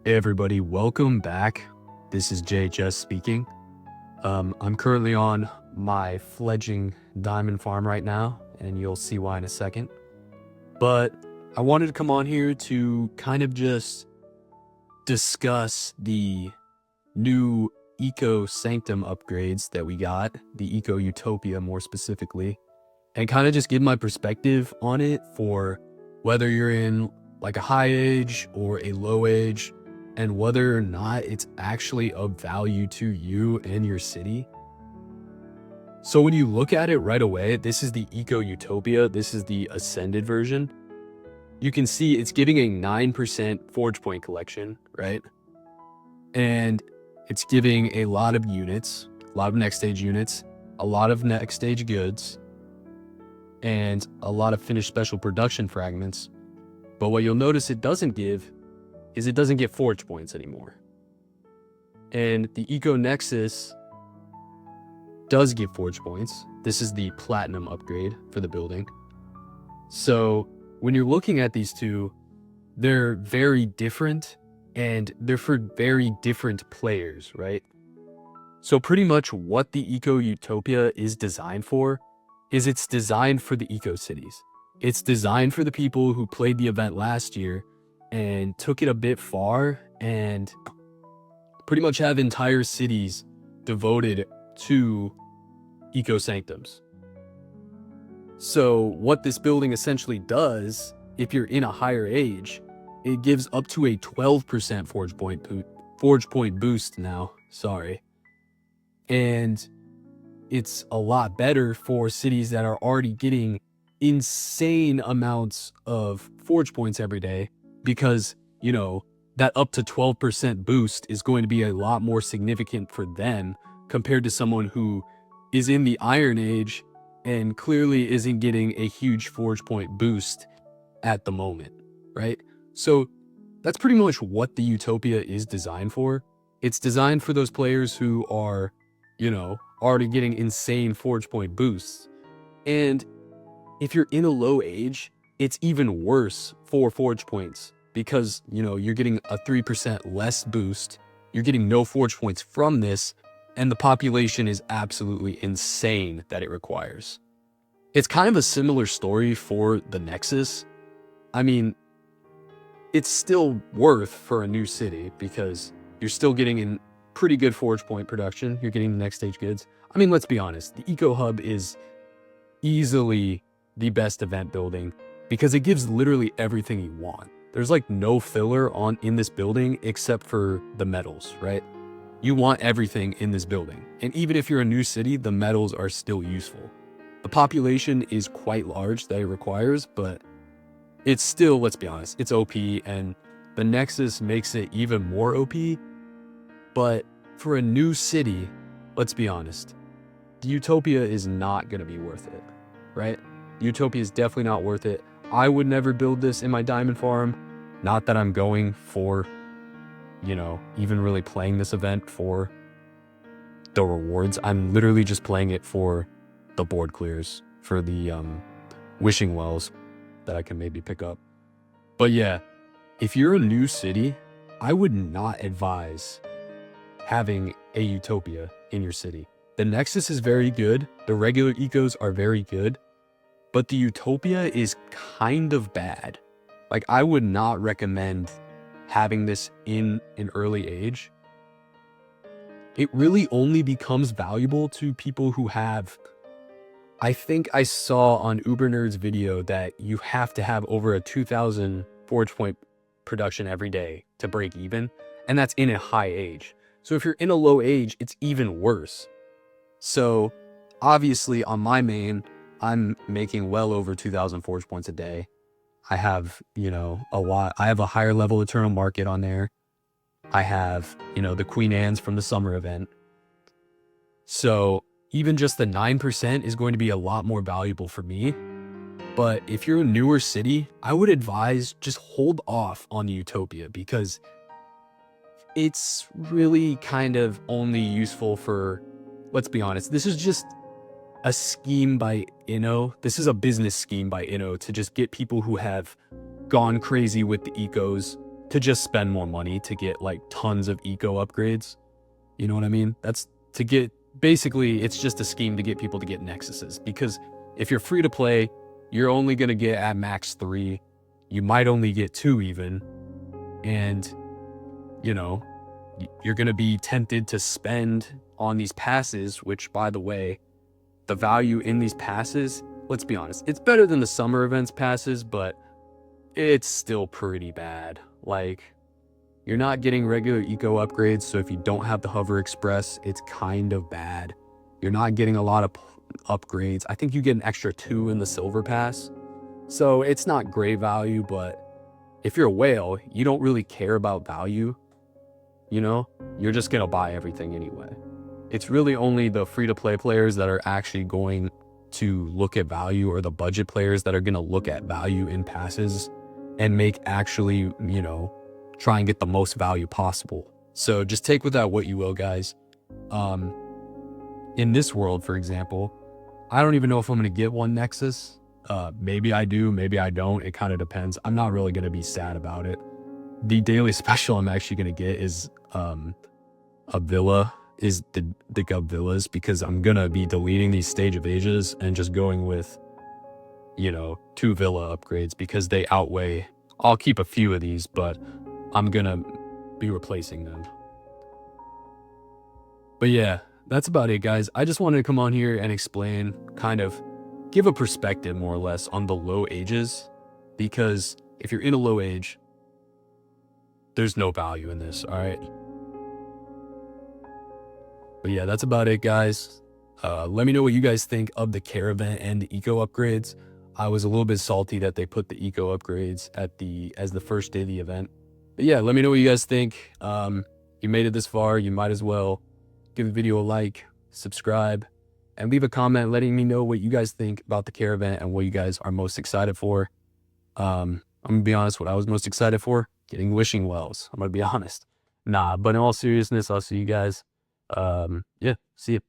Hey everybody, welcome back. This is Jay just speaking. I'm currently on my fledgling diamond farm right now, and you'll see why in a second. But I wanted to come on here to kind of just discuss the new Eco Sanctum upgrades that we got, the Eco Utopia more specifically, and kind of just give my perspective on it for whether you're in like a high age or a low age, and whether or not it's actually of value to you and your city. So when you look at it right away, this is the Eco Utopia. This is the ascended version. You can see it's giving a 9% forge point collection, right? And it's giving a lot of units, a lot of next stage units, a lot of next stage goods, and a lot of finished special production fragments. But what you'll notice it doesn't give is it doesn't get forge points anymore. And the Eco Nexus does give forge points. This is the platinum upgrade for the building. So when you're looking at these two, they're very different and they're for very different players, right? So pretty much what the Eco Utopia is designed for is it's designed for the eco cities. It's designed for the people who played the event last year and took it a bit far and pretty much have entire cities devoted to Eco Sanctums. So what this building essentially does, if you're in a higher age, it gives up to a 12% forge point boost now, and it's a lot better for cities that are already getting insane amounts of forge points every day, because, you know, that up to 12% boost is going to be a lot more significant for them compared to someone who is in the Iron Age and clearly isn't getting a huge forge point boost at the moment, right? So that's pretty much what the Utopia is designed for. It's designed for those players who are, already getting insane forge point boosts. And if you're in a low age, it's even worse for forge points because, you're getting a 3% less boost. You're getting no forge points from this, and the population is absolutely insane that it requires. It's kind of a similar story for the Nexus. I mean, it's still worth for a new city because you're still getting in pretty good forge point production. You're getting the next stage goods. I mean, let's be honest, the Eco Hub is easily the best event building because it gives literally everything you want. There's like no filler in this building except for the metals, right? You want everything in this building. And even if you're a new city, the metals are still useful. The population is quite large that it requires, but it's still, let's be honest, it's OP, and the Nexus makes it even more OP. But for a new city, let's be honest, the Utopia is not going to be worth it, right? Utopia is definitely not worth it. I would never build this in my diamond farm. Not that I'm going for, even really playing this event for the rewards. I'm literally just playing it for the board clears, for the wishing wells that I can maybe pick up. But yeah, if you're a new city, I would not advise having a Utopia in your city. The Nexus is very good. The regular ecos are very good. But the Utopia is kind of bad. Like, I would not recommend having this in an early age. It really only becomes valuable to people who have, I think I saw on UberNerd's video that you have to have over a 2,000 forge point production every day to break even. And that's in a high age. So if you're in a low age, it's even worse. So obviously on my main, I'm making well over 2,000 forge points a day. I have, a lot. I have a higher level Eternal Market on there. I have, the Queen Anne's from the summer event. So even just the 9% is going to be a lot more valuable for me. But if you're a newer city, I would advise just hold off on the Utopia because it's really kind of only useful for, let's be honest, this is just a scheme by Inno. This is a business scheme by Inno to just get people who have gone crazy with the ecos to just spend more money to get like tons of eco upgrades. You know what I mean? That's to get, basically it's just a scheme to get people to get nexuses, because if you're free to play, you're only going to get at max 3. You might only get 2 even. And, you know, you're going to be tempted to spend on these passes, which, by the way, the value in these passes, let's be honest, it's better than the summer events passes, but it's still pretty bad. Like, you're not getting regular eco upgrades, so if you don't have the Hover Express, it's kind of bad. You're not getting a lot of upgrades. I think you get an extra 2 in the silver pass. So it's not great value, but if you're a whale, you don't really care about value. You know, you're just going to buy everything anyway. It's really only the free-to-play players that are actually going to look at value, or the budget players that are going to look at value in passes and make actually, you know, try and get the most value possible. So just take with that what you will, guys. In this world, for example, I don't even know if I'm going to get one Nexus. Maybe I do, maybe I don't. It kind of depends. I'm not really going to be sad about it. The daily special I'm actually going to get is a villa, is the Gub Villas, because I'm going to be deleting these Stage of Ages and just going with, you know, 2 villa upgrades, because they outweigh. I'll keep a few of these, but I'm going to be replacing them. But yeah, that's about it, guys. I just wanted to come on here and explain, kind of give a perspective more or less on the low ages, because if you're in a low age, there's no value in this, all right? But yeah, that's about it, guys. Let me know what you guys think of the caravan and the eco upgrades. I was a little bit salty that they put the eco upgrades as the first day of the event. But yeah, let me know what you guys think. You made it this far, you might as well give the video a like, subscribe, and leave a comment letting me know what you guys think about the caravan and what you guys are most excited for. I'm gonna be honest, what I was most excited for, getting wishing wells. I'm gonna be honest. Nah, but in all seriousness, I'll see you guys. Yeah, see you.